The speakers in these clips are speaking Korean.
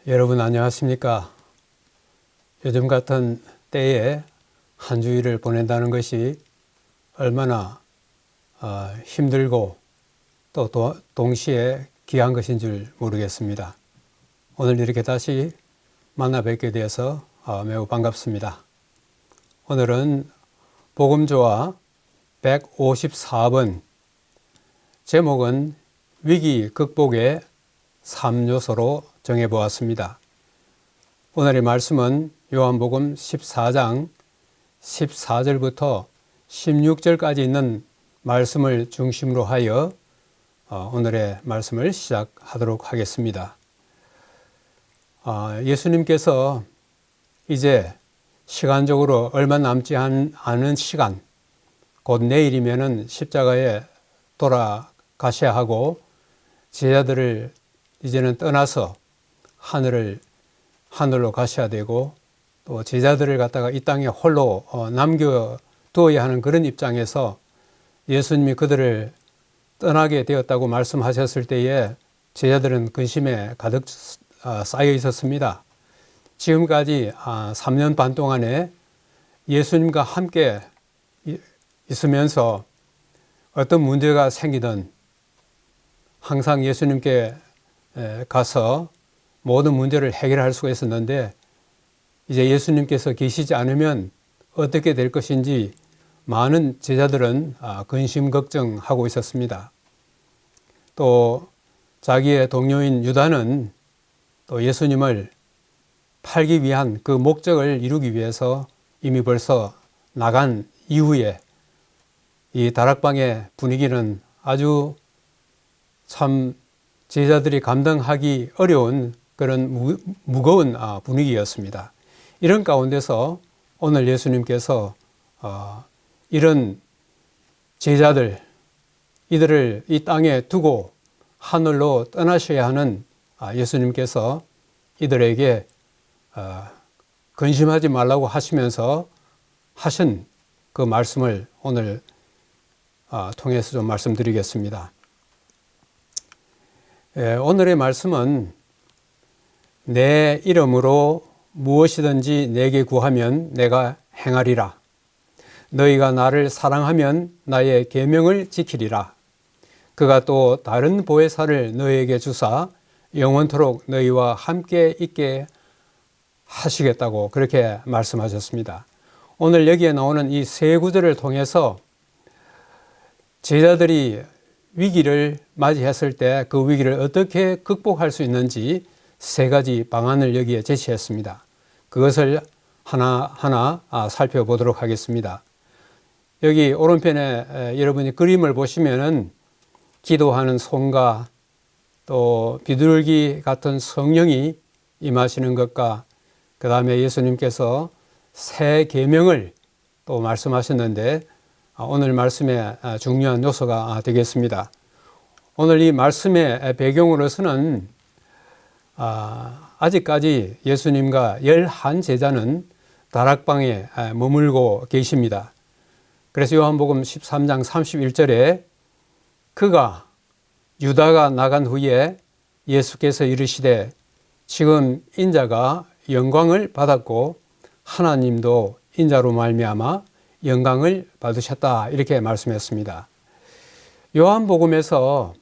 여러분 안녕하십니까? 요즘 같은 때에 한 주일을 보낸다는 것이 얼마나 힘들고 또 동시에 귀한 것인 줄 모르겠습니다. 오늘 이렇게 다시 만나 뵙게 되어서 매우 반갑습니다. 오늘은 복음조화 154번, 제목은 위기 극복의 3요소로 정해보았습니다. 오늘의 말씀은 요한복음 14장 14절부터 16절까지 있는 말씀을 중심으로 하여 오늘의 말씀을 시작하도록 하겠습니다. 예수님께서 이제 시간적으로 얼마 남지 않은 시간, 곧 내일이면은 십자가에 돌아가셔야 하고 제자들을 이제는 떠나서 하늘로 가셔야 되고 또 제자들을 갖다가 이 땅에 홀로 남겨두어야 하는 그런 입장에서 예수님이 그들을 떠나게 되었다고 말씀하셨을 때에 제자들은 근심에 가득 쌓여 있었습니다. 지금까지 3년 반 동안에 예수님과 함께 있으면서 어떤 문제가 생기든 항상 예수님께 가서 모든 문제를 해결할 수가 있었는데 이제 예수님께서 계시지 않으면 어떻게 될 것인지 많은 제자들은 근심 걱정하고 있었습니다. 또 자기의 동료인 유다는 또 예수님을 팔기 위한 그 목적을 이루기 위해서 이미 벌써 나간 이후에 이 다락방의 분위기는 아주 참 제자들이 감당하기 어려운 그런 무거운 분위기였습니다. 이런 가운데서 오늘 예수님께서 이런 제자들, 이들을 이 땅에 두고 하늘로 떠나셔야 하는 예수님께서 이들에게 근심하지 말라고 하시면서 하신 그 말씀을 오늘 통해서 좀 말씀드리겠습니다. 오늘의 말씀은 내 이름으로 무엇이든지 내게 구하면 내가 행하리라. 너희가 나를 사랑하면 나의 계명을 지키리라. 그가 또 다른 보혜사를 너희에게 주사 영원토록 너희와 함께 있게 하시겠다고 그렇게 말씀하셨습니다. 오늘 여기에 나오는 이 세 구절을 통해서 제자들이 위기를 맞이했을 때 그 위기를 어떻게 극복할 수 있는지 세 가지 방안을 여기에 제시했습니다. 그것을 하나하나 살펴보도록 하겠습니다. 여기 오른편에 여러분이 그림을 보시면은 기도하는 손과 또 비둘기 같은 성령이 임하시는 것과 그 다음에 예수님께서 새 계명을 또 말씀하셨는데 오늘 말씀의 중요한 요소가 되겠습니다. 오늘 이 말씀의 배경으로서는 아직까지 예수님과 11제자는 다락방에 머물고 계십니다. 그래서 요한복음 13장 31절에 그가 유다가 나간 후에 예수께서 이르시되 지금 인자가 영광을 받았고 하나님도 인자로 말미암아 영광을 받으셨다 이렇게 말씀했습니다. 요한복음에서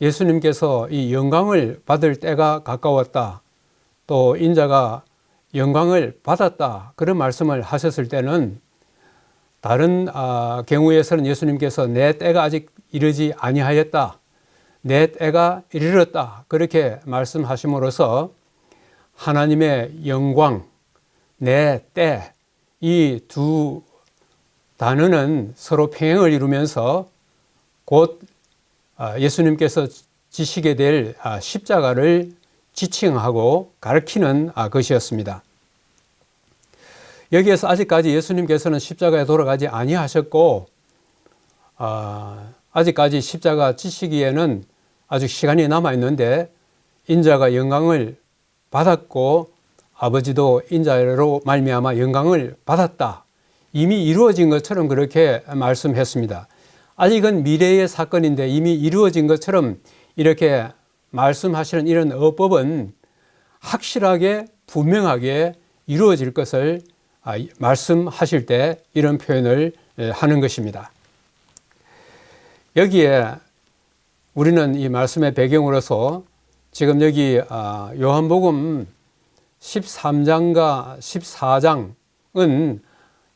예수님께서 이 영광을 받을 때가 가까웠다, 또 인자가 영광을 받았다 그런 말씀을 하셨을 때는 다른 경우에서는 예수님께서 내 때가 아직 이르지 아니하였다, 내 때가 이르렀다 그렇게 말씀하심으로써 하나님의 영광, 내 때 이 두 단어는 서로 평행을 이루면서 곧 예수님께서 지시게 될 십자가를 지칭하고 가르치는 것이었습니다. 여기에서 아직까지 예수님께서는 십자가에 돌아가지 아니하셨고 아직까지 십자가 지시기에는 아직 시간이 남아 있는데 인자가 영광을 받았고 아버지도 인자로 말미암아 영광을 받았다, 이미 이루어진 것처럼 그렇게 말씀했습니다. 아직은 미래의 사건인데 이미 이루어진 것처럼 이렇게 말씀하시는 이런 어법은 확실하게 분명하게 이루어질 것을 말씀하실 때 이런 표현을 하는 것입니다. 여기에 우리는 이 말씀의 배경으로서 지금 여기 요한복음 13장과 14장은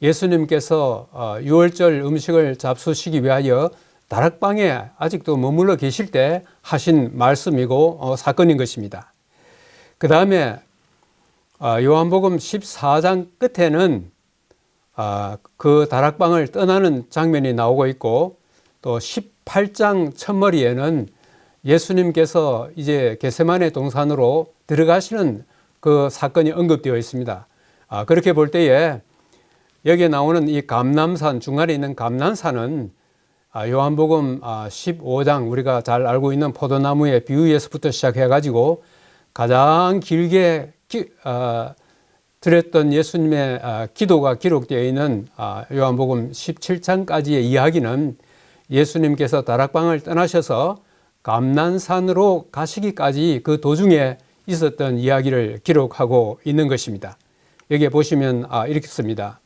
예수님께서 유월절 음식을 잡수시기 위하여 다락방에 아직도 머물러 계실 때 하신 말씀이고 사건인 것입니다. 그 다음에 요한복음 14장 끝에는 그 다락방을 떠나는 장면이 나오고 있고, 또 18장 첫머리에는 예수님께서 이제 겟세마네 동산으로 들어가시는 그 사건이 언급되어 있습니다. 그렇게 볼 때에 여기에 나오는 이 감람산, 중간에 있는 감람산은 요한복음 15장, 우리가 잘 알고 있는 포도나무의 비유에서부터 시작해가지고 가장 길게 드렸던 예수님의 기도가 기록되어 있는 요한복음 17장까지의 이야기는 예수님께서 다락방을 떠나셔서 감람산으로 가시기까지 그 도중에 있었던 이야기를 기록하고 있는 것입니다. 여기에 보시면 이렇게 씁니다.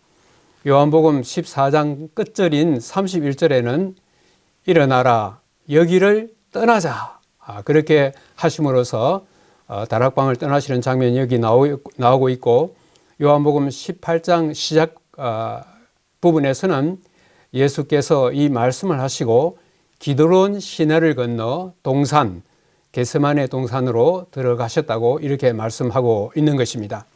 요한복음 14장 끝절인 31절에는 일어나라, 여기를 떠나자, 그렇게 하심으로써 다락방을 떠나시는 장면이 여기 나오고 있고, 요한복음 18장 시작 부분에서는 예수께서 이 말씀을 하시고 기드론 시내를 건너 동산, 겟세마네 동산으로 들어가셨다고 이렇게 말씀하고 있는 것입니다.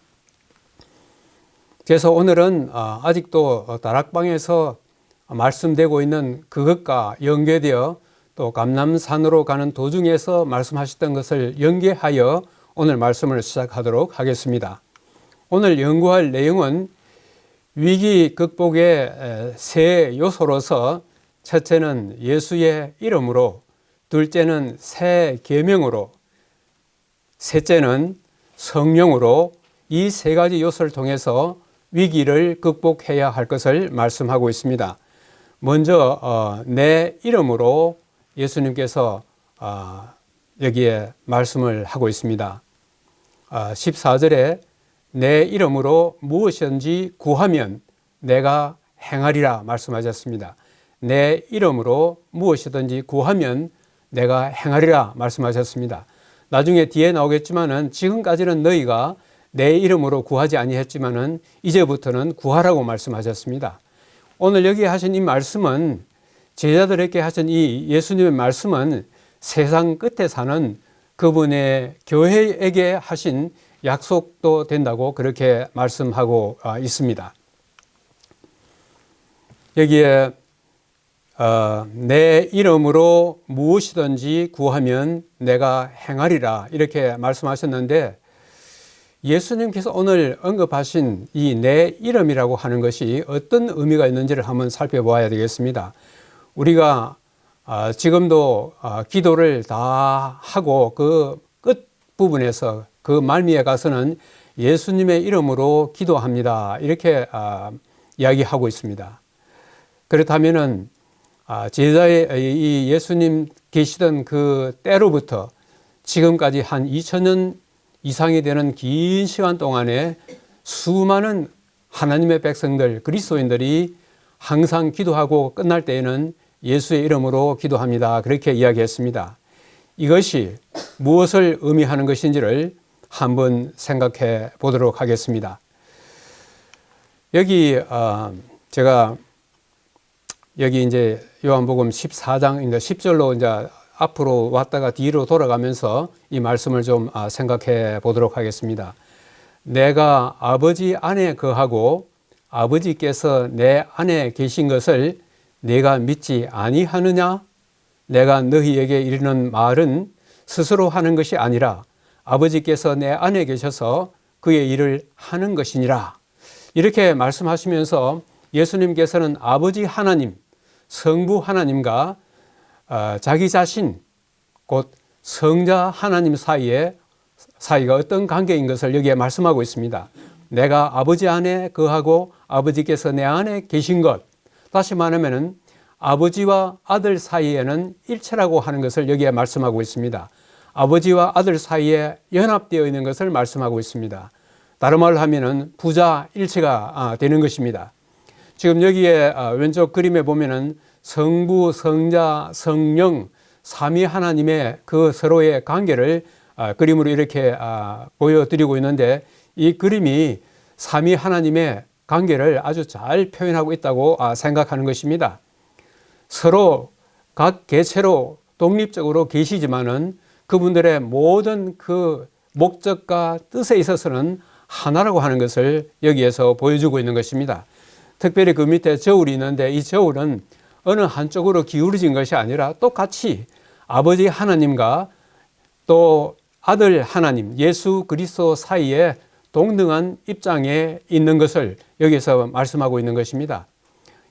그래서 오늘은 아직도 다락방에서 말씀되고 있는 그것과 연계되어 또 감람산으로 가는 도중에서 말씀하셨던 것을 연계하여 오늘 말씀을 시작하도록 하겠습니다. 오늘 연구할 내용은 위기 극복의 세 요소로서, 첫째는 예수의 이름으로, 둘째는 새 계명으로, 셋째는 성령으로, 이 세 가지 요소를 통해서 위기를 극복해야 할 것을 말씀하고 있습니다. 먼저 내 이름으로 예수님께서 여기에 말씀을 하고 있습니다. 14절에 내 이름으로 무엇이든지 구하면 내가 행하리라 말씀하셨습니다. 내 이름으로 무엇이든지 구하면 내가 행하리라 말씀하셨습니다. 나중에 뒤에 나오겠지만은 지금까지는 너희가 내 이름으로 구하지 아니했지만은 이제부터는 구하라고 말씀하셨습니다. 오늘 여기 하신 이 말씀은, 제자들에게 하신 이 예수님의 말씀은 세상 끝에 사는 그분의 교회에게 하신 약속도 된다고 그렇게 말씀하고 있습니다. 여기에 내 이름으로 무엇이든지 구하면 내가 행하리라 이렇게 말씀하셨는데, 예수님께서 오늘 언급하신 이 내 이름이라고 하는 것이 어떤 의미가 있는지를 한번 살펴보아야 되겠습니다. 우리가 지금도 기도를 다 하고 그 끝부분에서 그 말미에 가서는 예수님의 이름으로 기도합니다 이렇게 이야기하고 있습니다. 그렇다면은 제자의 이 예수님 계시던 그 때로부터 지금까지 한 2000년 이상이 되는 긴 시간 동안에 수많은 하나님의 백성들, 그리스도인들이 항상 기도하고 끝날 때에는 예수의 이름으로 기도합니다 그렇게 이야기했습니다. 이것이 무엇을 의미하는 것인지를 한번 생각해 보도록 하겠습니다. 여기 제가 여기 이제 요한복음 14장 이제 10절로 이제 앞으로 왔다가 뒤로 돌아가면서 이 말씀을 좀 생각해 보도록 하겠습니다. 내가 아버지 안에 거하고 아버지께서 내 안에 계신 것을 내가 믿지 아니하느냐? 내가 너희에게 이르는 말은 스스로 하는 것이 아니라 아버지께서 내 안에 계셔서 그의 일을 하는 것이니라. 이렇게 말씀하시면서 예수님께서는 아버지 하나님, 성부 하나님과 자기 자신, 곧 성자 하나님 사이가 어떤 관계인 것을 여기에 말씀하고 있습니다. 내가 아버지 안에 거하고 아버지께서 내 안에 계신 것, 다시 말하면 아버지와 아들 사이에는 일체라고 하는 것을 여기에 말씀하고 있습니다. 아버지와 아들 사이에 연합되어 있는 것을 말씀하고 있습니다. 다른 말로 하면은 부자 일체가 되는 것입니다. 지금 여기에 왼쪽 그림에 보면은 성부, 성자, 성령, 삼위 하나님의 그 서로의 관계를 그림으로 이렇게 보여드리고 있는데, 이 그림이 삼위 하나님의 관계를 아주 잘 표현하고 있다고 생각하는 것입니다. 서로 각 개체로 독립적으로 계시지만은 그분들의 모든 그 목적과 뜻에 있어서는 하나라고 하는 것을 여기에서 보여주고 있는 것입니다. 특별히 그 밑에 저울이 있는데, 이 저울은 어느 한쪽으로 기울어진 것이 아니라 똑같이 아버지 하나님과 또 아들 하나님 예수 그리스도 사이에 동등한 입장에 있는 것을 여기서 말씀하고 있는 것입니다.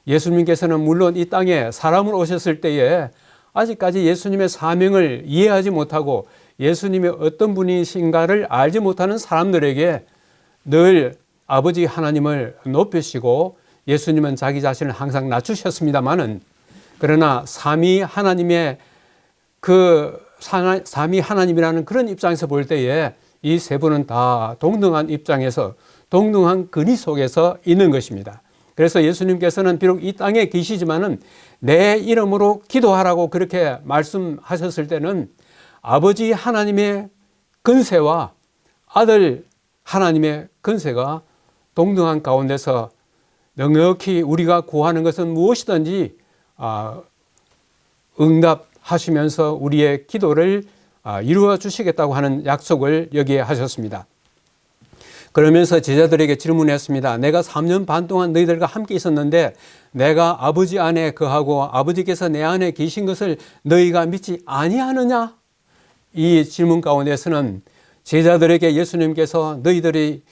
예수님께서는 물론 이 땅에 사람으로 오셨을 때에 아직까지 예수님의 사명을 이해하지 못하고 예수님이 어떤 분이신가를 알지 못하는 사람들에게 늘 아버지 하나님을 높이시고 예수님은 자기 자신을 항상 낮추셨습니다마는, 그러나 삼위 하나님의 삼위 하나님이라는 그런 입장에서 볼 때에 이 세 분은 다 동등한 입장에서 동등한 근위 속에서 있는 것입니다. 그래서 예수님께서는 비록 이 땅에 계시지만은 내 이름으로 기도하라고 그렇게 말씀하셨을 때는 아버지 하나님의 근세와 아들 하나님의 근세가 동등한 가운데서 넉넉히 우리가 구하는 것은 무엇이든지 응답하시면서 우리의 기도를 이루어 주시겠다고 하는 약속을 여기에 하셨습니다. 그러면서 제자들에게 질문했습니다. 내가 3년 반 동안 너희들과 함께 있었는데 내가 아버지 안에 거하고 아버지께서 내 안에 계신 것을 너희가 믿지 아니하느냐? 이 질문 가운데서는 제자들에게 예수님께서 너희들이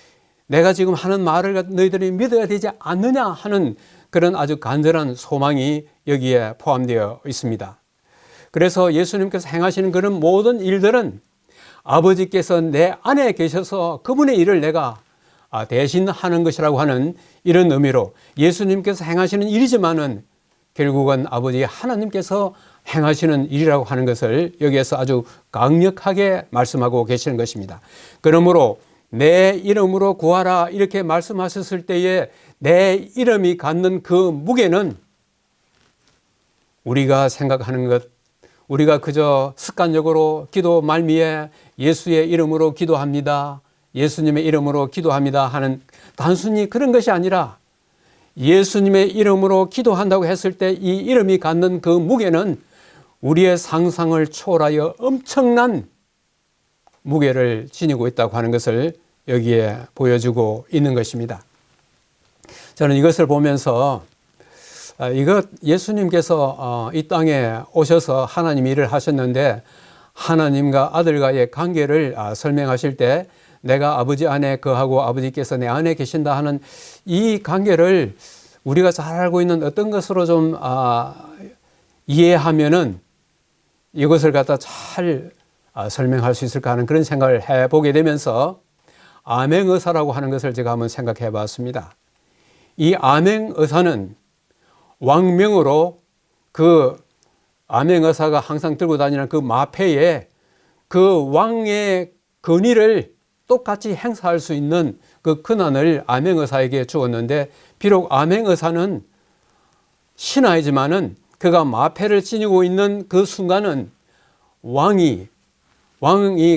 내가 지금 하는 말을 너희들이 믿어야 되지 않느냐 하는 그런 아주 간절한 소망이 여기에 포함되어 있습니다. 그래서 예수님께서 행하시는 그런 모든 일들은 아버지께서 내 안에 계셔서 그분의 일을 내가 대신 하는 것이라고 하는 이런 의미로 예수님께서 행하시는 일이지만은 결국은 아버지 하나님께서 행하시는 일이라고 하는 것을 여기에서 아주 강력하게 말씀하고 계시는 것입니다. 그러므로 내 이름으로 구하라 이렇게 말씀하셨을 때에 내 이름이 갖는 그 무게는 우리가 생각하는 것, 우리가 그저 습관적으로 기도 말미에 예수의 이름으로 기도합니다, 예수님의 이름으로 기도합니다 하는 단순히 그런 것이 아니라 예수님의 이름으로 기도한다고 했을 때 이 이름이 갖는 그 무게는 우리의 상상을 초월하여 엄청난 무게를 지니고 있다고 하는 것을 여기에 보여주고 있는 것입니다. 저는 이것을 보면서 예수님께서 이 땅에 오셔서 하나님 일을 하셨는데 하나님과 아들과의 관계를 설명하실 때 내가 아버지 안에 거하고 아버지께서 내 안에 계신다 하는 이 관계를 우리가 잘 알고 있는 어떤 것으로 좀 이해하면은 이것을 갖다 잘 설명할 수 있을까 하는 그런 생각을 해보게 되면서 암행의사라고 하는 것을 제가 한번 생각해 봤습니다. 이 암행의사는 왕명으로 그 암행의사가 항상 들고 다니는 그 마패에 그 왕의 권위를 똑같이 행사할 수 있는 그 권한을 암행의사에게 주었는데, 비록 암행의사는 신하이지만은 그가 마패를 지니고 있는 그 순간은 왕이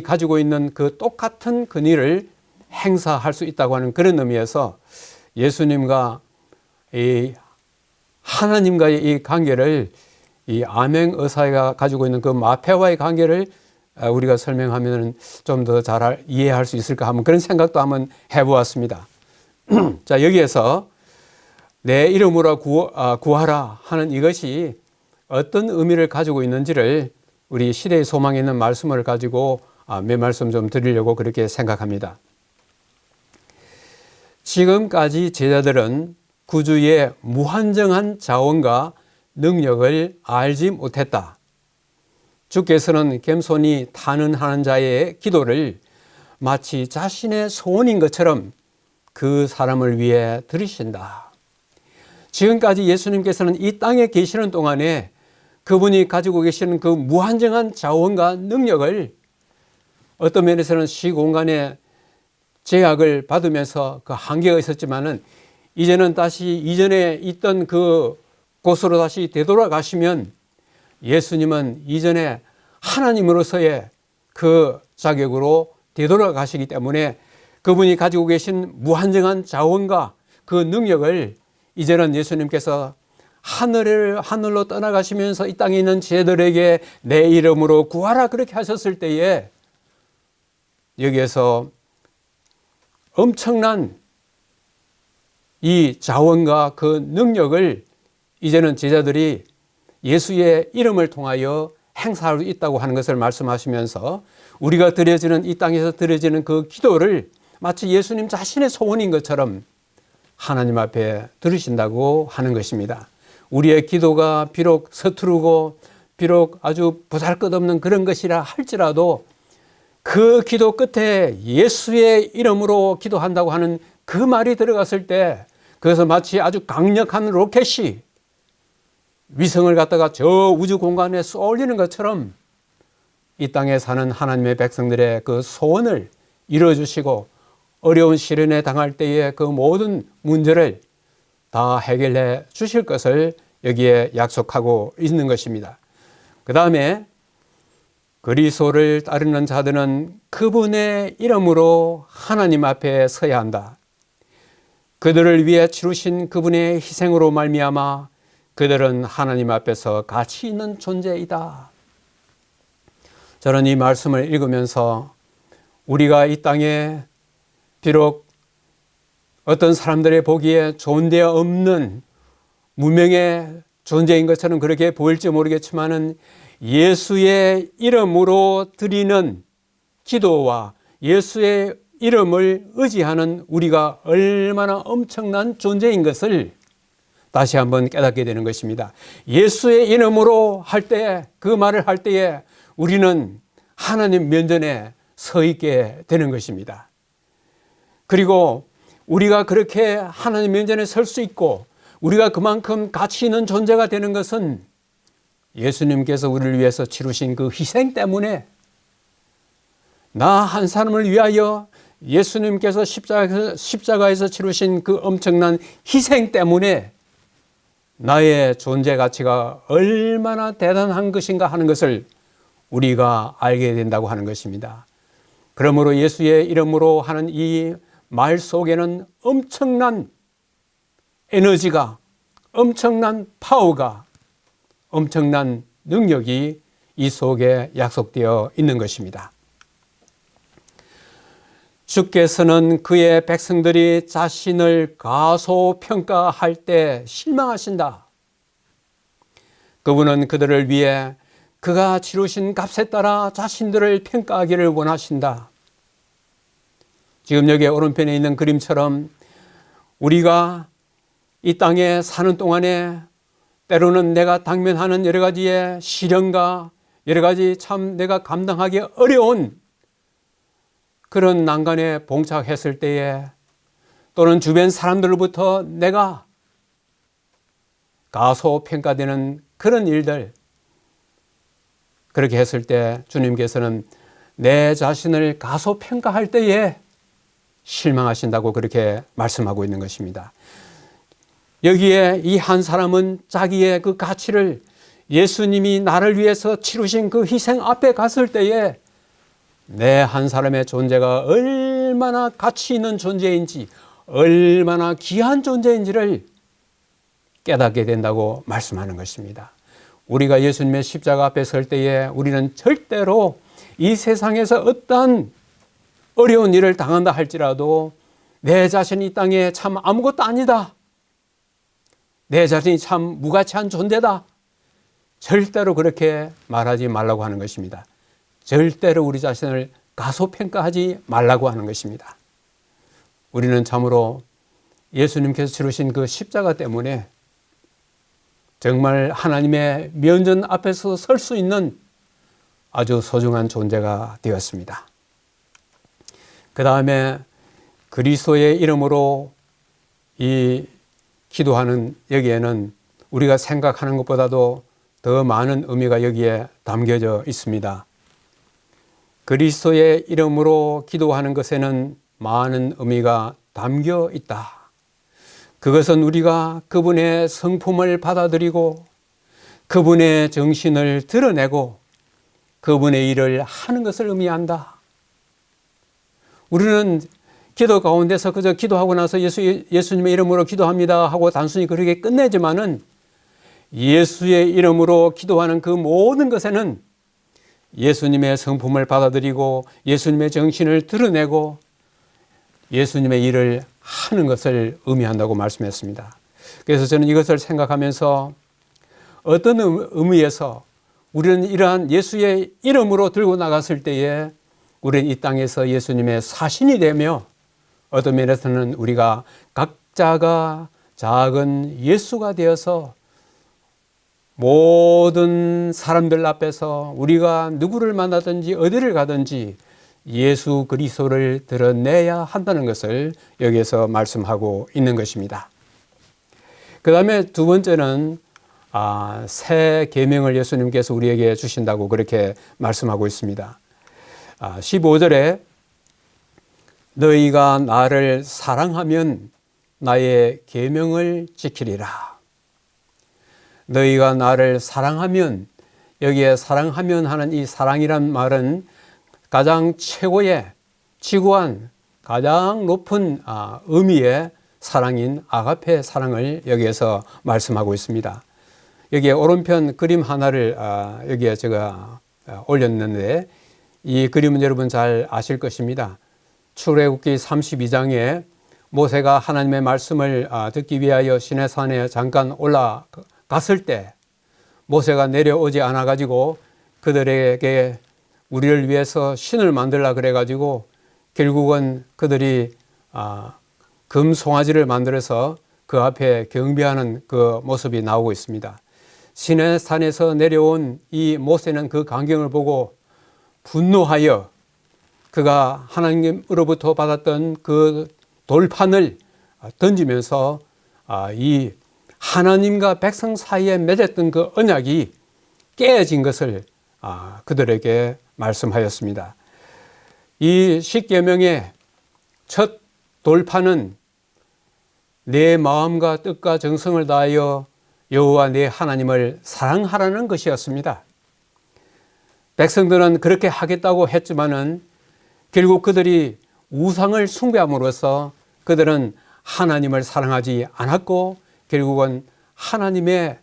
가지고 있는 그 똑같은 권위를 행사할 수 있다고 하는 그런 의미에서 예수님과 이 하나님과의 이 관계를, 이 암행의사가 가지고 있는 그 마패와의 관계를 우리가 설명하면 좀 더 잘 이해할 수 있을까 하면 그런 생각도 한번 해보았습니다. 자, 여기에서 내 이름으로 구하라 하는 이것이 어떤 의미를 가지고 있는지를 우리 시대의 소망에 있는 말씀을 가지고 몇 말씀 좀 드리려고 그렇게 생각합니다. 지금까지 제자들은 구주의 무한정한 자원과 능력을 알지 못했다. 주께서는 겸손히 탄원하는 자의 기도를 마치 자신의 소원인 것처럼 그 사람을 위해 들으신다. 지금까지 예수님께서는 이 땅에 계시는 동안에 그분이 가지고 계시는 그 무한정한 자원과 능력을 어떤 면에서는 시공간의 제약을 받으면서 그 한계가 있었지만은 이제는 다시 이전에 있던 그 곳으로 다시 되돌아가시면 예수님은 이전에 하나님으로서의 그 자격으로 되돌아가시기 때문에 그분이 가지고 계신 무한정한 자원과 그 능력을 이제는 예수님께서 하늘로 떠나가시면서 이 땅에 있는 죄들에게 내 이름으로 구하라 그렇게 하셨을 때에 여기에서 엄청난 이 자원과 그 능력을 이제는 제자들이 예수의 이름을 통하여 행사할 수 있다고 하는 것을 말씀하시면서 우리가 드려지는 이 땅에서 드려지는 그 기도를 마치 예수님 자신의 소원인 것처럼 하나님 앞에 들으신다고 하는 것입니다. 우리의 기도가 비록 서투르고 비록 아주 보잘것없는 그런 것이라 할지라도 그 기도 끝에 예수의 이름으로 기도한다고 하는 그 말이 들어갔을 때 그것은 마치 아주 강력한 로켓이 위성을 갖다가 저 우주 공간에 쏘올리는 것처럼 이 땅에 사는 하나님의 백성들의 그 소원을 이루어주시고 어려운 시련에 당할 때에 그 모든 문제를 다 해결해 주실 것을 여기에 약속하고 있는 것입니다. 그 다음에 그리스도를 따르는 자들은 그분의 이름으로 하나님 앞에 서야 한다. 그들을 위해 치르신 그분의 희생으로 말미암아 그들은 하나님 앞에서 가치 있는 존재이다. 저는 이 말씀을 읽으면서 우리가 이 땅에 비록 어떤 사람들의 보기에 존재 없는 무명의 존재인 것처럼 그렇게 보일지 모르겠지만은 예수의 이름으로 드리는 기도와 예수의 이름을 의지하는 우리가 얼마나 엄청난 존재인 것을 다시 한번 깨닫게 되는 것입니다. 예수의 이름으로 할 때, 그 말을 할 때에 우리는 하나님 면전에 서 있게 되는 것입니다. 그리고 우리가 그렇게 하나님 면전에 설 수 있고 우리가 그만큼 가치 있는 존재가 되는 것은 예수님께서 우리를 위해서 치르신 그 희생 때문에 나 한 사람을 위하여 예수님께서 십자가에서 치르신 그 엄청난 희생 때문에 나의 존재 가치가 얼마나 대단한 것인가 하는 것을 우리가 알게 된다고 하는 것입니다. 그러므로 예수의 이름으로 하는 이 말 속에는 엄청난 에너지가, 엄청난 파워가, 엄청난 능력이 이 속에 약속되어 있는 것입니다. 주께서는 그의 백성들이 자신을 가소평가할 때 실망하신다. 그분은 그들을 위해 그가 치르신 값에 따라 자신들을 평가하기를 원하신다. 지금 여기 오른편에 있는 그림처럼 우리가 이 땅에 사는 동안에 때로는 내가 당면하는 여러 가지의 시련과 여러 가지 참 내가 감당하기 어려운 그런 난간에 봉착했을 때에 또는 주변 사람들로부터 내가 가소평가되는 그런 일들, 그렇게 했을 때 주님께서는 내 자신을 가소평가할 때에 실망하신다고 그렇게 말씀하고 있는 것입니다. 여기에 이 한 사람은 자기의 그 가치를 예수님이 나를 위해서 치르신 그 희생 앞에 갔을 때에 내 한 사람의 존재가 얼마나 가치 있는 존재인지, 얼마나 귀한 존재인지를 깨닫게 된다고 말씀하는 것입니다. 우리가 예수님의 십자가 앞에 설 때에 우리는 절대로 이 세상에서 어떠한 어려운 일을 당한다 할지라도 내 자신이 이 땅에 참 아무것도 아니다, 내 자신이 참 무가치한 존재다, 절대로 그렇게 말하지 말라고 하는 것입니다. 절대로 우리 자신을 가소평가하지 말라고 하는 것입니다. 우리는 참으로 예수님께서 치르신 그 십자가 때문에 정말 하나님의 면전 앞에서 설 수 있는 아주 소중한 존재가 되었습니다. 그 다음에 그리스도의 이름으로 이 기도하는 여기에는 우리가 생각하는 것보다도 더 많은 의미가 여기에 담겨져 있습니다. 그리스도의 이름으로 기도하는 것에는 많은 의미가 담겨 있다. 그것은 우리가 그분의 성품을 받아들이고 그분의 정신을 드러내고 그분의 일을 하는 것을 의미한다. 우리는 기도 가운데서 그저 기도하고 나서 예수님의 이름으로 기도합니다 하고 단순히 그렇게 끝내지만은 예수의 이름으로 기도하는 그 모든 것에는 예수님의 성품을 받아들이고 예수님의 정신을 드러내고 예수님의 일을 하는 것을 의미한다고 말씀했습니다. 그래서 저는 이것을 생각하면서 어떤 의미에서 우리는 이러한 예수의 이름으로 들고 나갔을 때에 우리는 이 땅에서 예수님의 사신이 되며 어떤 면에서는 우리가 각자가 작은 예수가 되어서 모든 사람들 앞에서 우리가 누구를 만나든지 어디를 가든지 예수 그리스도를 드러내야 한다는 것을 여기에서 말씀하고 있는 것입니다. 그 다음에 두 번째는 새 계명을 예수님께서 우리에게 주신다고 그렇게 말씀하고 있습니다. 15절에 너희가 나를 사랑하면 나의 계명을 지키리라. 너희가 나를 사랑하면, 여기에 사랑하면 하는 이 사랑이란 말은 가장 최고의 지구한 가장 높은 의미의 사랑인 아가페 사랑을 여기에서 말씀하고 있습니다. 여기에 오른편 그림 하나를 여기에 제가 올렸는데 이 그림은 여러분 잘 아실 것입니다. 출애굽기 32장에 모세가 하나님의 말씀을 듣기 위하여 시내산에 잠깐 올라갔을 때 모세가 내려오지 않아 가지고 그들에게 우리를 위해서 신을 만들라 그래 가지고 결국은 그들이 금 송아지를 만들어서 그 앞에 경배하는 그 모습이 나오고 있습니다. 시내산에서 내려온 이 모세는 그 광경을 보고 분노하여 그가 하나님으로부터 받았던 그 돌판을 던지면서 이 하나님과 백성 사이에 맺었던 그 언약이 깨어진 것을 그들에게 말씀하였습니다. 이 십계명의 첫 돌판은 내 마음과 뜻과 정성을 다하여 여호와 내 하나님을 사랑하라는 것이었습니다. 백성들은 그렇게 하겠다고 했지만은 결국 그들이 우상을 숭배함으로써 그들은 하나님을 사랑하지 않았고 결국은 하나님의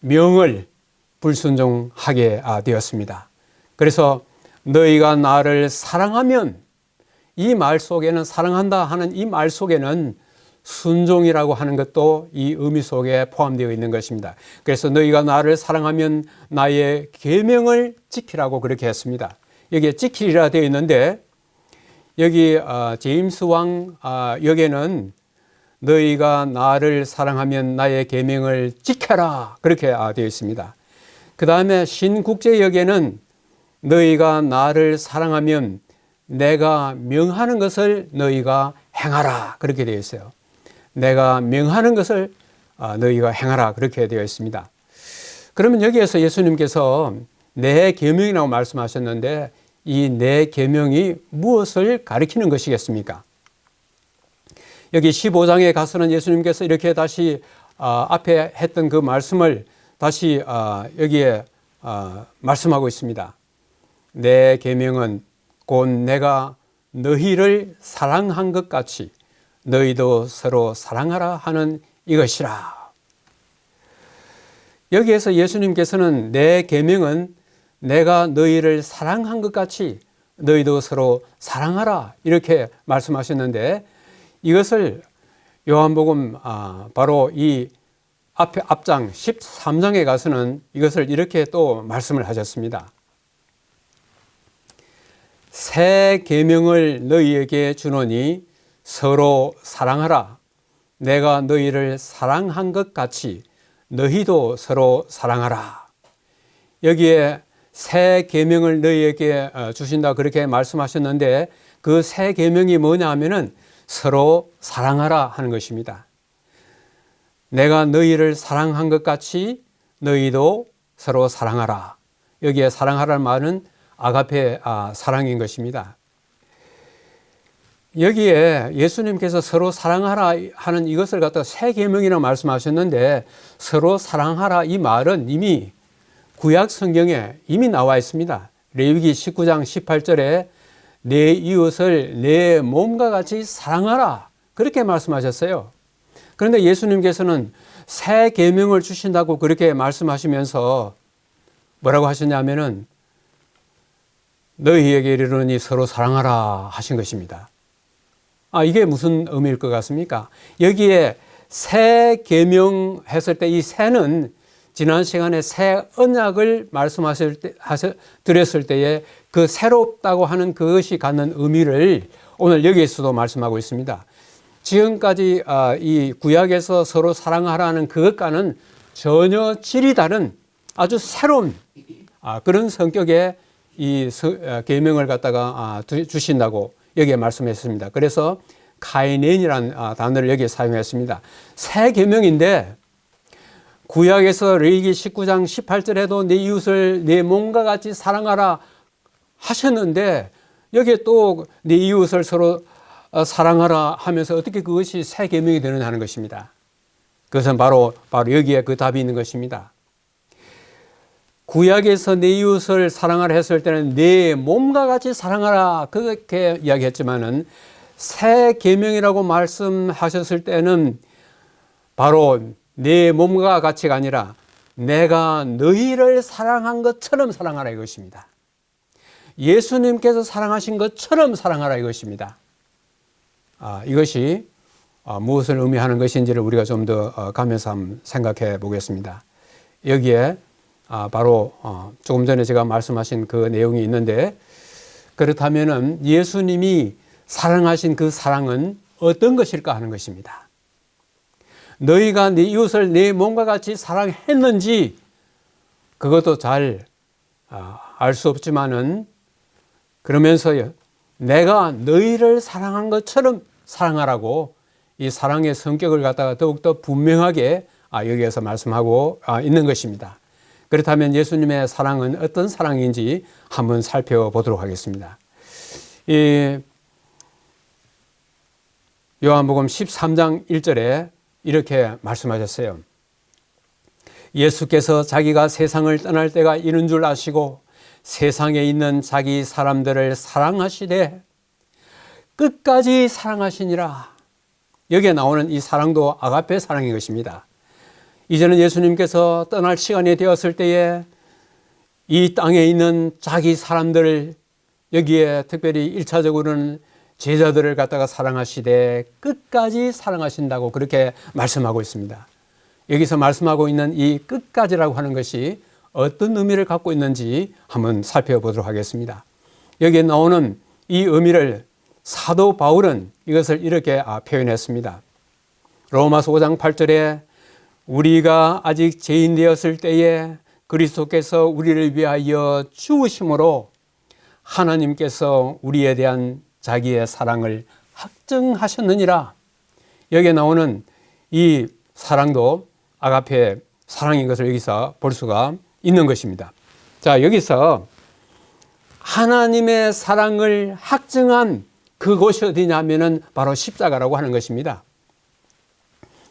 명을 불순종하게 되었습니다. 그래서 너희가 나를 사랑하면, 이 말 속에는, 사랑한다 하는 이 말 속에는 순종이라고 하는 것도 이 의미 속에 포함되어 있는 것입니다. 그래서 너희가 나를 사랑하면 나의 계명을 지키라고 그렇게 했습니다. 여기에 지키리라 되어 있는데 여기 제임스 왕 역에는 너희가 나를 사랑하면 나의 계명을 지켜라 그렇게 되어 있습니다. 그 다음에 신국제역에는 너희가 나를 사랑하면 내가 명하는 것을 너희가 행하라 그렇게 되어 있어요. 내가 명하는 것을 너희가 행하라 그렇게 되어 있습니다. 그러면 여기에서 예수님께서 내 계명이라고 말씀하셨는데 이 내 계명이 무엇을 가리키는 것이겠습니까? 여기 15장에 가서는 예수님께서 이렇게 다시 앞에 했던 그 말씀을 다시 여기에 말씀하고 있습니다. 내 계명은 곧 내가 너희를 사랑한 것 같이 너희도 서로 사랑하라 하는 이것이라. 여기에서 예수님께서는 내 계명은 내가 너희를 사랑한 것 같이 너희도 서로 사랑하라 이렇게 말씀하셨는데 이것을 요한복음 바로 이 앞장 13장에 가서는 이것을 이렇게 또 말씀을 하셨습니다. 새 계명을 너희에게 주노니 서로 사랑하라. 내가 너희를 사랑한 것 같이 너희도 서로 사랑하라. 여기에 새 계명을 너희에게 주신다 그렇게 말씀하셨는데 그 새 계명이 뭐냐 하면은 서로 사랑하라 하는 것입니다. 내가 너희를 사랑한 것 같이 너희도 서로 사랑하라. 여기에 사랑하라는 말은 아가페 사랑인 것입니다. 여기에 예수님께서 서로 사랑하라 하는 이것을 갖다가 새 계명이라고 말씀하셨는데, 서로 사랑하라 이 말은 이미 구약 성경에 이미 나와 있습니다. 레위기 19장 18절에 내 이웃을 내 몸과 같이 사랑하라, 그렇게 말씀하셨어요. 그런데 예수님께서는 새 계명을 주신다고 그렇게 말씀하시면서 뭐라고 하셨냐면은 너희에게 이르노니 서로 사랑하라 하신 것입니다. 이게 무슨 의미일 것 같습니까? 여기에 새 계명 했을 때 이 새는 지난 시간에 새 언약을 드렸을 때에 그 새롭다고 하는 그것이 갖는 의미를 오늘 여기에서도 말씀하고 있습니다. 지금까지 이 구약에서 서로 사랑하라는 그것과는 전혀 질이 다른 아주 새로운 그런 성격의 이 계명을 갖다가 주신다고 여기에 말씀했습니다. 그래서 카이넨이라는 단어를 여기에 사용했습니다. 새 계명인데 구약에서 레위기 19장 18절에도 내 이웃을 내 몸과 같이 사랑하라 하셨는데 여기에 또 내 이웃을 서로 사랑하라 하면서 어떻게 그것이 새 계명이 되느냐 하는 것입니다. 그것은 바로 여기에 그 답이 있는 것입니다. 구약에서 내 이웃을 사랑하라 했을 때는 내 몸과 같이 사랑하라 그렇게 이야기했지만은 새 계명이라고 말씀하셨을 때는 바로 내 몸과 같이가 아니라 내가 너희를 사랑한 것처럼 사랑하라 이것입니다. 예수님께서 사랑하신 것처럼 사랑하라 이것입니다. 이것이 무엇을 의미하는 것인지를 우리가 좀 더 가면서 한번 생각해 보겠습니다. 여기에 바로 조금 전에 제가 말씀하신 그 내용이 있는데, 그렇다면은 예수님이 사랑하신 그 사랑은 어떤 것일까 하는 것입니다. 너희가 네 이웃을 내 몸과 같이 사랑했는지 그것도 잘 알 수 없지만은, 그러면서 내가 너희를 사랑한 것처럼 사랑하라고 이 사랑의 성격을 갖다가 더욱더 분명하게 여기에서 말씀하고 있는 것입니다. 그렇다면 예수님의 사랑은 어떤 사랑인지 한번 살펴보도록 하겠습니다. 이 요한복음 13장 1절에 이렇게 말씀하셨어요. 예수께서 자기가 세상을 떠날 때가 이른 줄 아시고 세상에 있는 자기 사람들을 사랑하시되 끝까지 사랑하시니라. 여기에 나오는 이 사랑도 아가페 사랑인 것입니다. 이제는 예수님께서 떠날 시간이 되었을 때에 이 땅에 있는 자기 사람들, 여기에 특별히 1차적으로는 제자들을 갖다가 사랑하시되 끝까지 사랑하신다고 그렇게 말씀하고 있습니다. 여기서 말씀하고 있는 이 끝까지라고 하는 것이 어떤 의미를 갖고 있는지 한번 살펴보도록 하겠습니다. 여기에 나오는 이 의미를 사도 바울은 이것을 이렇게 표현했습니다. 로마서 5장 8절에 우리가 아직 죄인 되었을 때에 그리스도께서 우리를 위하여 죽으심으로 하나님께서 우리에 대한 자기의 사랑을 확증하셨느니라. 여기에 나오는 이 사랑도 아가페 사랑인 것을 여기서 볼 수가 있는 것입니다. 자, 여기서 하나님의 사랑을 확증한 그곳이 어디냐면은 바로 십자가라고 하는 것입니다.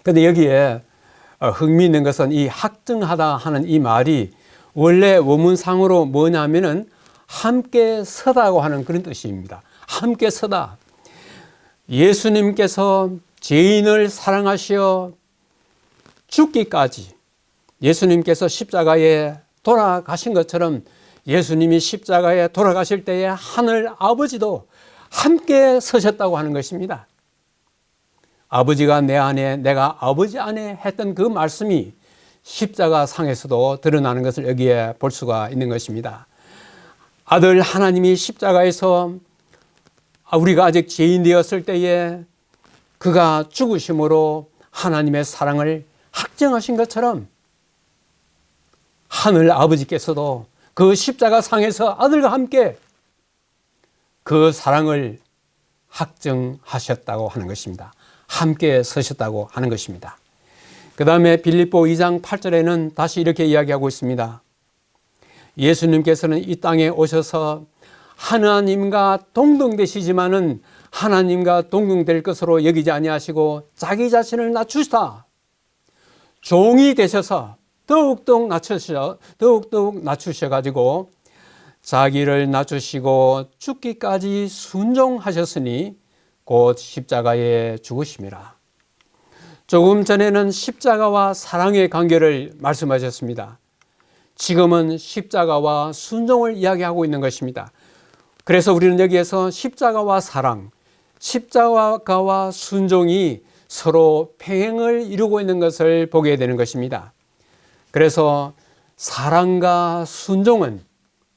그런데 여기에 흥미있는 것은 이 확증하다 하는 이 말이 원래 원문상으로 뭐냐면은 함께 서다고 하는 그런 뜻입니다. 함께 서다. 예수님께서 죄인을 사랑하시어 죽기까지 예수님께서 십자가에 돌아가신 것처럼 예수님이 십자가에 돌아가실 때에 하늘 아버지도 함께 서셨다고 하는 것입니다. 아버지가 내 안에 내가 아버지 안에 했던 그 말씀이 십자가 상에서도 드러나는 것을 여기에 볼 수가 있는 것입니다. 아들 하나님이 십자가에서 우리가 아직 죄인 되었을 때에 그가 죽으심으로 하나님의 사랑을 확증하신 것처럼 하늘 아버지께서도 그 십자가 상에서 아들과 함께 그 사랑을 확증하셨다고 하는 것입니다. 함께 서셨다고 하는 것입니다. 그 다음에 빌립보 2장 8절에는 다시 이렇게 이야기하고 있습니다. 예수님께서는 이 땅에 오셔서 하나님과 동등되시지만은 하나님과 동등될 것으로 여기지 아니하시고 자기 자신을 낮추시다. 종이 되셔서 더욱더욱 낮추셔가지고 자기를 낮추시고 죽기까지 순종하셨으니 곧 십자가에 죽으심이라. 조금 전에는 십자가와 사랑의 관계를 말씀하셨습니다. 지금은 십자가와 순종을 이야기하고 있는 것입니다. 그래서 우리는 여기에서 십자가와 사랑, 십자가와 순종이 서로 평행을 이루고 있는 것을 보게 되는 것입니다. 그래서 사랑과 순종은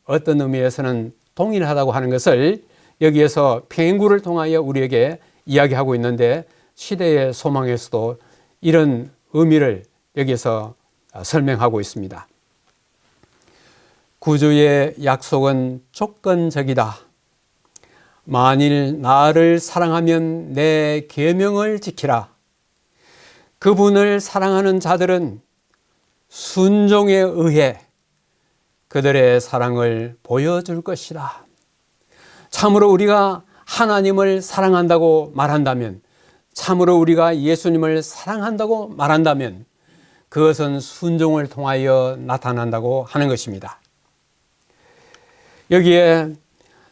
어떤 의미에서는 동일하다고 하는 것을 여기에서 평행구를 통하여 우리에게 이야기하고 있는데, 시대의 소망에서도 이런 의미를 여기에서 설명하고 있습니다. 구주의 약속은 조건적이다. 만일 나를 사랑하면 내 계명을 지키라. 그분을 사랑하는 자들은 순종에 의해 그들의 사랑을 보여줄 것이다. 참으로 우리가 하나님을 사랑한다고 말한다면, 참으로 우리가 예수님을 사랑한다고 말한다면 그것은 순종을 통하여 나타난다고 하는 것입니다. 여기에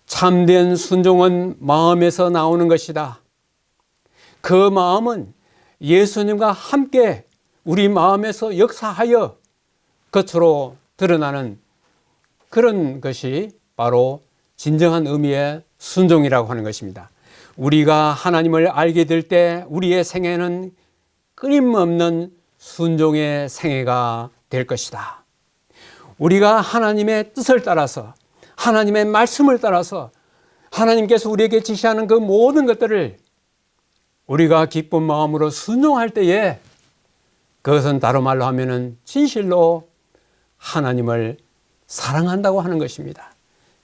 참된 순종은 마음에서 나오는 것이다. 그 마음은 예수님과 함께 우리 마음에서 역사하여 겉으로 드러나는 그런 것이 바로 진정한 의미의 순종이라고 하는 것입니다. 우리가 하나님을 알게 될 때 우리의 생애는 끊임없는 순종의 생애가 될 것이다. 우리가 하나님의 뜻을 따라서, 하나님의 말씀을 따라서 하나님께서 우리에게 지시하는 그 모든 것들을 우리가 기쁜 마음으로 순종할 때에 그것은 다른 말로 하면은 진실로 하나님을 사랑한다고 하는 것입니다.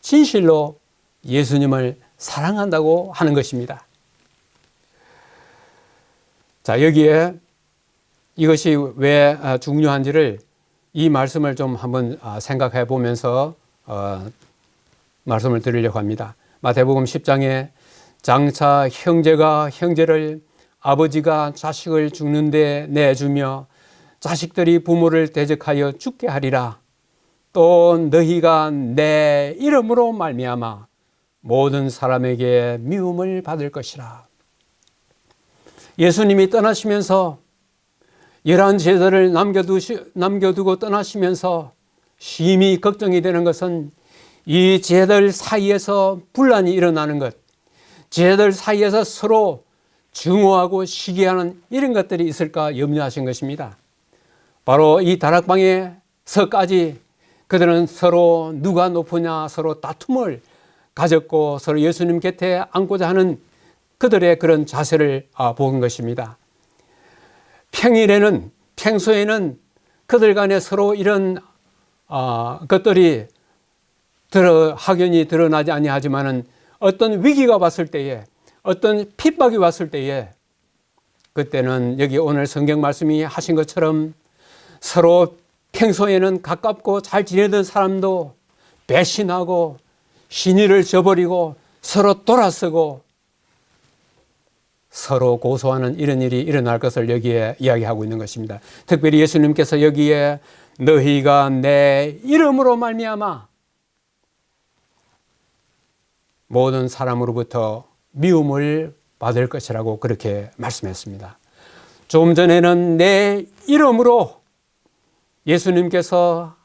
진실로 예수님을 사랑한다고 하는 것입니다. 자, 여기에 이것이 왜 중요한지를 이 말씀을 좀 한번 생각해 보면서 말씀을 드리려고 합니다. 마태복음 10장에 장차 형제가 형제를, 아버지가 자식을 죽는데 내주며 자식들이 부모를 대적하여 죽게 하리라. 또 너희가 내 이름으로 말미암아 모든 사람에게 미움을 받을 것이라. 예수님이 떠나시면서 11제자를 남겨두고 떠나시면서 심히 걱정이 되는 것은 이 제자들 사이에서 분란이 일어나는 것, 제자들 사이에서 서로 증오하고 시기하는 이런 것들이 있을까 염려하신 것입니다. 바로 이 다락방에서까지 그들은 서로 누가 높으냐 서로 다툼을 가졌고 서로 예수님 곁에 앉고자 하는 그들의 그런 자세를 본 것입니다. 평소에는 그들 간에 서로 이런 것들이 확연히 드러나지 아니하지만은 어떤 위기가 왔을 때에, 어떤 핍박이 왔을 때에, 그때는 여기 오늘 성경 말씀이 하신 것처럼 서로 평소에는 가깝고 잘 지내던 사람도 배신하고 신의를 저버리고 서로 돌아서고 서로 고소하는 이런 일이 일어날 것을 여기에 이야기하고 있는 것입니다. 특별히 예수님께서 여기에 너희가 내 이름으로 말미암아 모든 사람으로부터 미움을 받을 것이라고 그렇게 말씀했습니다. 조금 전에는 내 이름으로 예수님께서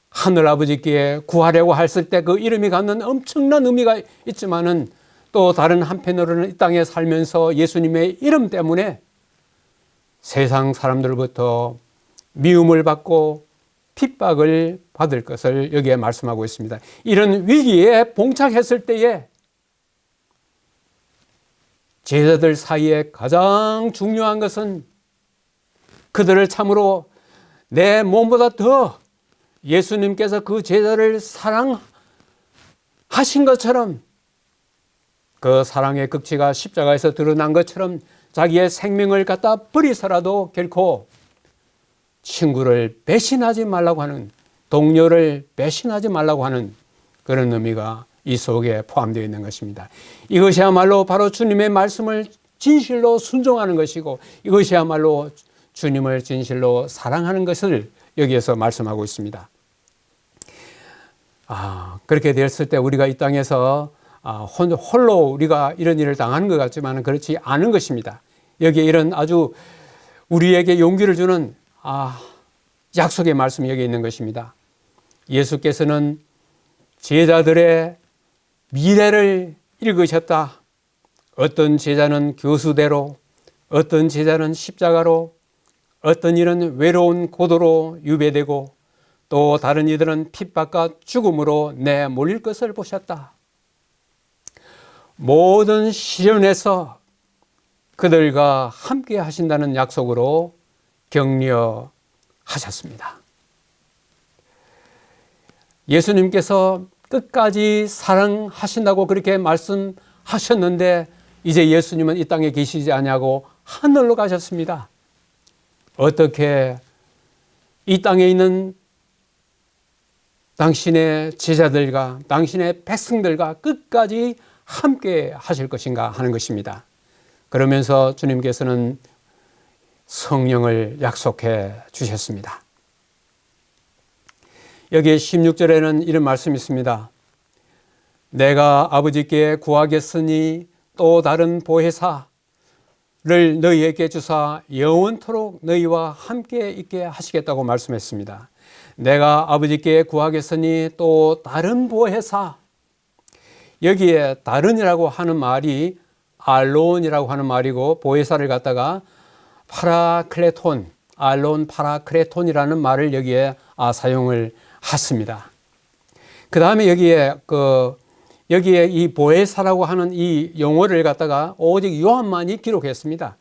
하늘아버지께 구하려고 했을 때 그 이름이 갖는 엄청난 의미가 있지만은 또 다른 한편으로는 이 땅에 살면서 예수님의 이름 때문에 세상 사람들부터 미움을 받고 핍박을 받을 것을 여기에 말씀하고 있습니다. 이런 위기에 봉착했을 때에 제자들 사이에 가장 중요한 것은 그들을 참으로 내 몸보다 더 예수님께서 그 제자를 사랑하신 것처럼, 그 사랑의 극치가 십자가에서 드러난 것처럼 자기의 생명을 갖다 버리서라도 결코 친구를 배신하지 말라고 하는 동료를 배신하지 말라고 하는 그런 의미가 이 속에 포함되어 있는 것입니다. 이것이야말로 바로 주님의 말씀을 진실로 순종하는 것이고, 이것이야말로 주님을 진실로 사랑하는 것을 여기에서 말씀하고 있습니다. 그렇게 되었을 때 우리가 이 땅에서 홀로 우리가 이런 일을 당하는 것 같지만 그렇지 않은 것입니다. 여기에 이런 아주 우리에게 용기를 주는 약속의 말씀이 여기 있는 것입니다. 예수께서는 제자들의 미래를 읽으셨다. 어떤 제자는 교수대로, 어떤 제자는 십자가로, 어떤 이는 외로운 고도로 유배되고, 또 다른 이들은 핍박과 죽음으로 내몰릴 것을 보셨다. 모든 시련에서 그들과 함께 하신다는 약속으로 격려하셨습니다. 예수님께서 끝까지 사랑하신다고 그렇게 말씀하셨는데 이제 예수님은 이 땅에 계시지 않냐고 하늘로 가셨습니다. 어떻게 이 땅에 있는 당신의 제자들과 당신의 백성들과 끝까지 함께 하실 것인가 하는 것입니다. 그러면서 주님께서는 성령을 약속해 주셨습니다. 여기 16절에는 이런 말씀이 있습니다. 내가 아버지께 구하겠으니 또 다른 보혜사를 너희에게 주사 영원토록 너희와 함께 있게 하시겠다고 말씀했습니다. 내가 아버지께 구하겠으니 또 다른 보혜사, 여기에 다른이라고 하는 말이 알론이라고 하는 말이고, 보혜사를 갖다가 파라클레톤, 알론 파라클레톤이라는 말을 여기에 사용을 했습니다. 그 다음에 여기에 이 보혜사라고 하는 이 용어를 갖다가 오직 요한만이 기록했습니다.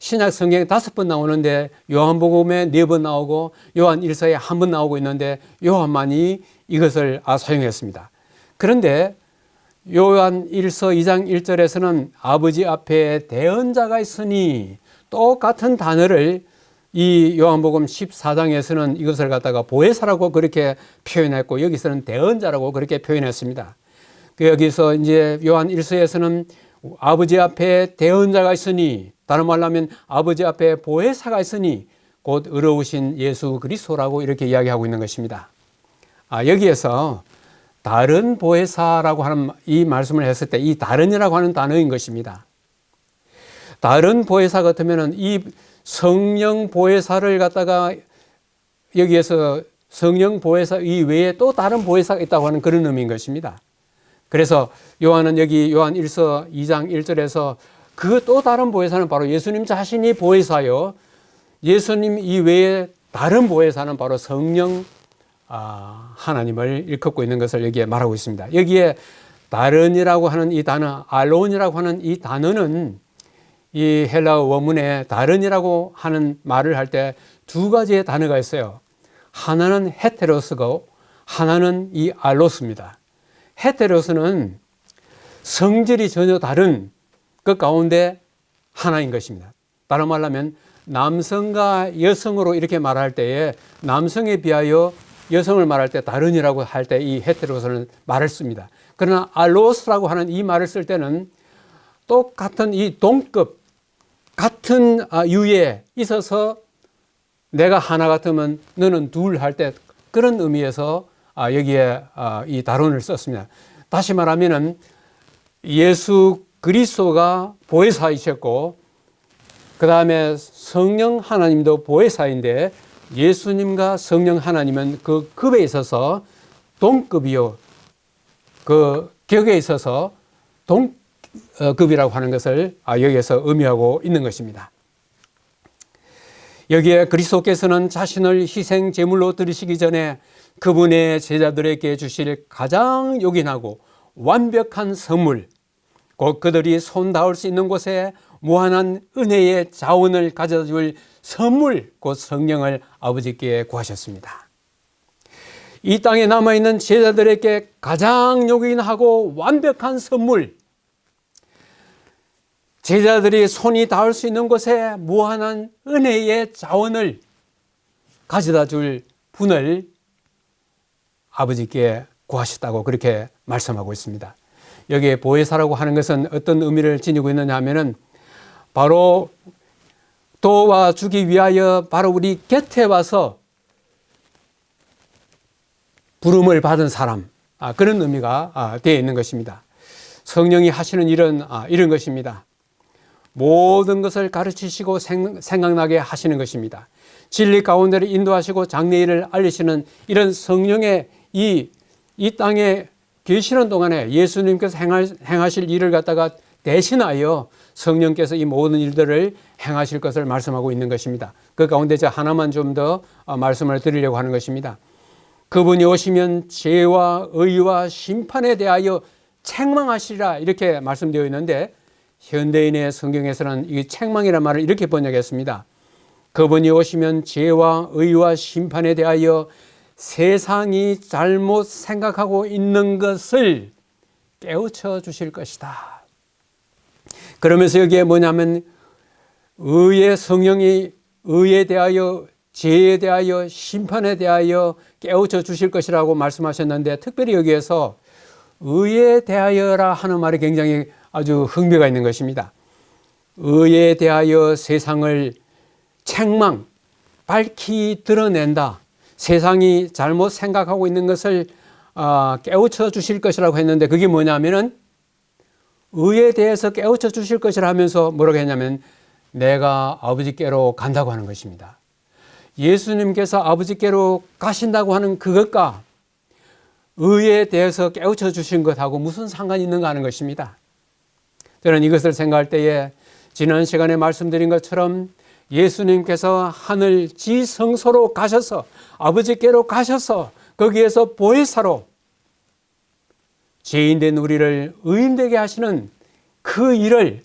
신약 성경에 5번 나오는데 요한복음에 4번 나오고 요한 1서에 1번 나오고 있는데 요한만이 이것을 사용했습니다. 그런데 요한 1서 2장 1절에서는 아버지 앞에 대언자가 있으니, 똑같은 단어를 이 요한복음 14장에서는 이것을 갖다가 보혜사라고 그렇게 표현했고, 여기서는 대언자라고 그렇게 표현했습니다. 여기서 이제 요한 1서에서는 아버지 앞에 대언자가 있으니, 다른 말로 하면 아버지 앞에 보혜사가 있으니 곧 의로우신 예수 그리스도라고 이렇게 이야기하고 있는 것입니다. 여기에서 다른 보혜사라고 하는 이 말씀을 했을 때 이 다른이라고 하는 단어인 것입니다. 다른 보혜사 같으면은 이 성령 보혜사를 갖다가 여기에서 성령 보혜사 이외에 또 다른 보혜사가 있다고 하는 그런 의미인 것입니다. 그래서 요한은 여기 요한 1서 2장 1절에서 그 또 다른 보혜사는 바로 예수님 자신이 보혜사요, 예수님 이외에 다른 보혜사는 바로 성령 하나님을 일컫고 있는 것을 여기에 말하고 있습니다. 여기에 다른이라고 하는 이 단어, 알론이라고 하는 이 단어는 이 헬라어 원문에 다른이라고 하는 말을 할 때 2가지의 단어가 있어요. 하나는 헤테로스고 하나는 이 알로스입니다. 헤테로스는 성질이 전혀 다른 그 가운데 하나인 것입니다. 다른 말로 하면 남성과 여성으로 이렇게 말할 때에 남성에 비하여 여성을 말할 때 다른이라고 할 때 이 헤테로스는 말을 씁니다. 그러나 알로스라고 하는 이 말을 쓸 때는 똑같은 이 동급 같은 유에 있어서 내가 하나 같으면 너는 둘 할 때 그런 의미에서 여기에 이 다론을 썼습니다. 다시 말하면은 예수 그리스도가 보혜사이셨고 그 다음에 성령 하나님도 보혜사인데 예수님과 성령 하나님은 그 급에 있어서 동급이요, 그 격에 있어서 동급이라고 하는 것을 여기에서 의미하고 있는 것입니다. 여기에 그리스도께서는 자신을 희생 제물로 드리시기 전에 그분의 제자들에게 주실 가장 요긴하고 완벽한 선물, 곧 그들이 손 닿을 수 있는 곳에 무한한 은혜의 자원을 가져다 줄 선물, 곧 성령을 아버지께 구하셨습니다. 이 땅에 남아있는 제자들에게 가장 요긴하고 완벽한 선물, 제자들이 손이 닿을 수 있는 곳에 무한한 은혜의 자원을 가져다 줄 분을 아버지께 구하셨다고 그렇게 말씀하고 있습니다. 여기에 보혜사라고 하는 것은 어떤 의미를 지니고 있느냐 하면은 바로 도와주기 위하여 바로 우리 곁에 와서 부름을 받은 사람, 그런 의미가 되어 있는 것입니다. 성령이 하시는 일은 이런 것입니다. 모든 것을 가르치시고 생각나게 하시는 것입니다. 진리 가운데를 인도하시고 장래일을 알리시는 이런 성령의 이 땅에 계시는 동안에 예수님께서 행하실 일을 갖다가 대신하여 성령께서 이 모든 일들을 행하실 것을 말씀하고 있는 것입니다. 그 가운데 제가 하나만 좀 더 말씀을 드리려고 하는 것입니다. 그분이 오시면 죄와 의와 심판에 대하여 책망하시리라 이렇게 말씀되어 있는데 현대인의 성경에서는 이 책망이라는 말을 이렇게 번역했습니다. 그분이 오시면 죄와 의와 심판에 대하여 세상이 잘못 생각하고 있는 것을 깨우쳐 주실 것이다. 그러면서 여기에 뭐냐면 의의 성령이 의에 대하여 죄에 대하여 심판에 대하여 깨우쳐 주실 것이라고 말씀하셨는데 특별히 여기에서 의에 대하여라 하는 말이 굉장히 아주 흥미가 있는 것입니다. 의에 대하여 세상을 책망, 밝히 드러낸다. 세상이 잘못 생각하고 있는 것을 깨우쳐 주실 것이라고 했는데 그게 뭐냐면은 의에 대해서 깨우쳐 주실 것이라 하면서 뭐라고 했냐면 내가 아버지께로 간다고 하는 것입니다. 예수님께서 아버지께로 가신다고 하는 그것과 의에 대해서 깨우쳐 주신 것하고 무슨 상관이 있는가 하는 것입니다. 저는 이것을 생각할 때에 지난 시간에 말씀드린 것처럼 예수님께서 하늘 지성소로 가셔서 아버지께로 가셔서 거기에서 보혜사로 죄인된 우리를 의인되게 하시는 그 일을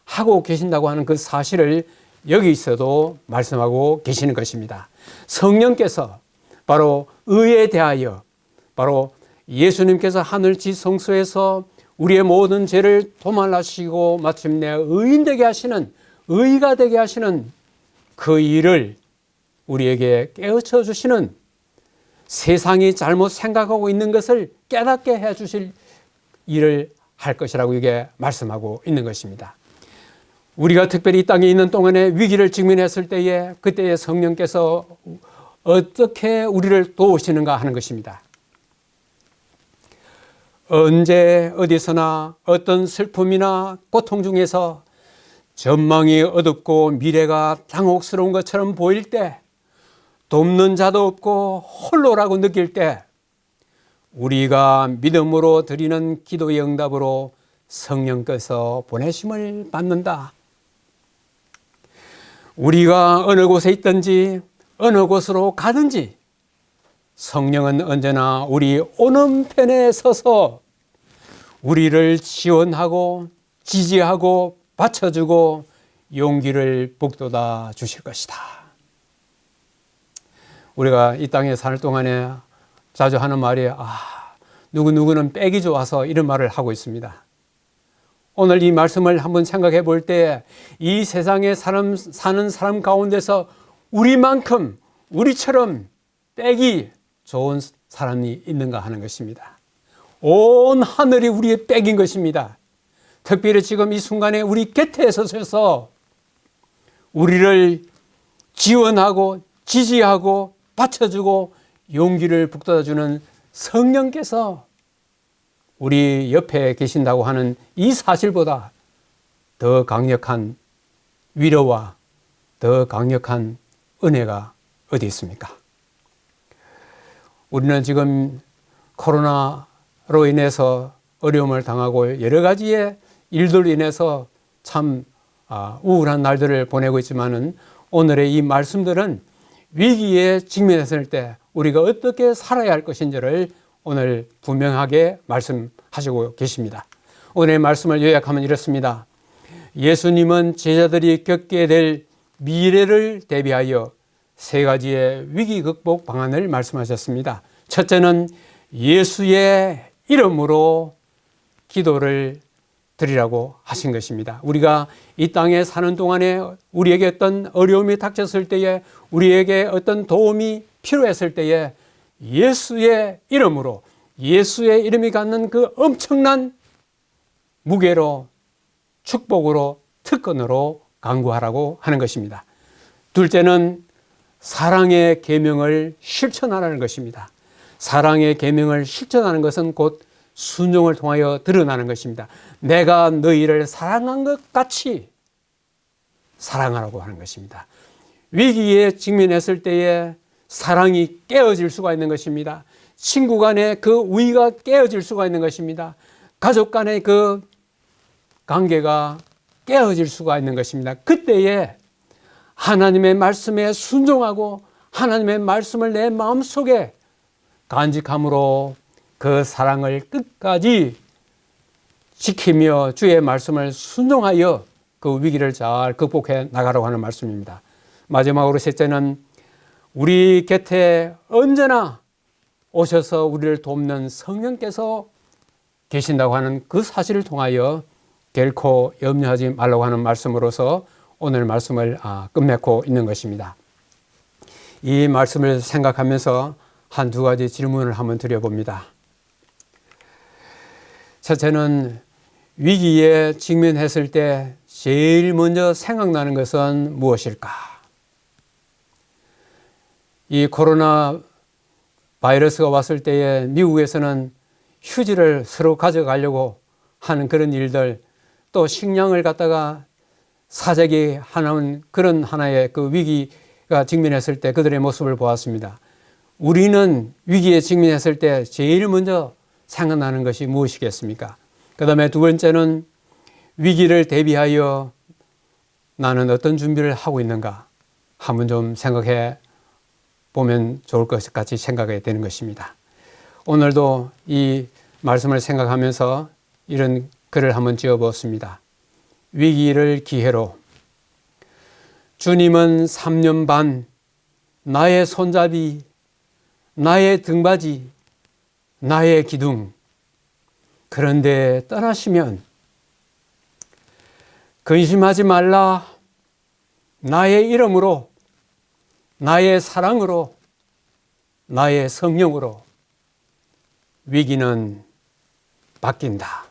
하고 계신다고 하는 그 사실을 여기서도 말씀하고 계시는 것입니다. 성령께서 바로 의에 대하여 바로 예수님께서 하늘 지성소에서 우리의 모든 죄를 도말하시고 마침내 의인되게 하시는 의가 되게 하시는 그 일을 우리에게 깨우쳐 주시는 세상이 잘못 생각하고 있는 것을 깨닫게 해 주실 일을 할 것이라고 이게 말씀하고 있는 것입니다. 우리가 특별히 이 땅에 있는 동안에 위기를 직면했을 때에 그때의 성령께서 어떻게 우리를 도우시는가 하는 것입니다. 언제 어디서나 어떤 슬픔이나 고통 중에서 전망이 어둡고 미래가 당혹스러운 것처럼 보일 때 돕는 자도 없고 홀로라고 느낄 때 우리가 믿음으로 드리는 기도의 응답으로 성령께서 보내심을 받는다. 우리가 어느 곳에 있든지 어느 곳으로 가든지 성령은 언제나 우리 오는 편에 서서 우리를 지원하고 지지하고 받쳐주고 용기를 북돋아 주실 것이다. 우리가 이 땅에 사는 동안에 자주 하는 말이 누구누구는 빼기 좋아서 이런 말을 하고 있습니다. 오늘 이 말씀을 한번 생각해 볼 때 이 세상에 사는 사람 가운데서 우리만큼 우리처럼 빼기 좋은 사람이 있는가 하는 것입니다. 온 하늘이 우리의 백인 것입니다. 특별히 지금 이 순간에 우리 곁에 서셔서 우리를 지원하고 지지하고 받쳐주고 용기를 북돋아주는 성령께서 우리 옆에 계신다고 하는 이 사실보다 더 강력한 위로와 더 강력한 은혜가 어디 있습니까? 우리는 지금 코로나로 인해서 어려움을 당하고 여러 가지의 일들로 인해서 참 우울한 날들을 보내고 있지만은 오늘의 이 말씀들은 위기에 직면했을 때 우리가 어떻게 살아야 할 것인지를 오늘 분명하게 말씀하시고 계십니다. 오늘의 말씀을 요약하면 이렇습니다. 예수님은 제자들이 겪게 될 미래를 대비하여 세 가지의 위기 극복 방안을 말씀하셨습니다. 첫째는 예수의 이름으로 기도를 드리라고 하신 것입니다. 우리가 이 땅에 사는 동안에 우리에게 어떤 어려움이 닥쳤을 때에 우리에게 어떤 도움이 필요했을 때에 예수의 이름으로, 예수의 이름이 갖는 그 엄청난 무게로, 축복으로, 특권으로 강구하라고 하는 것입니다. 둘째는 사랑의 계명을 실천하라는 것입니다. 사랑의 계명을 실천하는 것은 곧 순종을 통하여 드러나는 것입니다. 내가 너희를 사랑한 것 같이 사랑하라고 하는 것입니다. 위기에 직면했을 때에 사랑이 깨어질 수가 있는 것입니다. 친구 간의 그 우애가 깨어질 수가 있는 것입니다. 가족 간의 그 관계가 깨어질 수가 있는 것입니다. 그때에 하나님의 말씀에 순종하고 하나님의 말씀을 내 마음속에 간직함으로 그 사랑을 끝까지 지키며 주의 말씀을 순종하여 그 위기를 잘 극복해 나가라고 하는 말씀입니다. 마지막으로 셋째는 우리 곁에 언제나 오셔서 우리를 돕는 성령께서 계신다고 하는 그 사실을 통하여 결코 염려하지 말라고 하는 말씀으로서 오늘 말씀을 끝맺고 있는 것입니다. 이 말씀을 생각하면서 한두 가지 질문을 한번 드려봅니다. 첫째는 위기에 직면했을 때 제일 먼저 생각나는 것은 무엇일까? 이 코로나 바이러스가 왔을 때에 미국에서는 휴지를 서로 가져가려고 하는 그런 일들, 또 식량을 갖다가 사재기 하는 그런 하나의 그 위기가 직면했을 때 그들의 모습을 보았습니다. 우리는 위기에 직면했을 때 제일 먼저 생각나는 것이 무엇이겠습니까? 그 다음에 두 번째는 위기를 대비하여 나는 어떤 준비를 하고 있는가 한번 좀 생각해 보면 좋을 것 같이 생각이 되는 것입니다. 오늘도 이 말씀을 생각하면서 이런 글을 한번 지어보았습니다. 위기를 기회로. 주님은 3년 반 나의 손잡이, 나의 등받이, 나의 기둥. 그런데 떠나시면 근심하지 말라. 나의 이름으로, 나의 사랑으로, 나의 성령으로 위기는 바뀐다.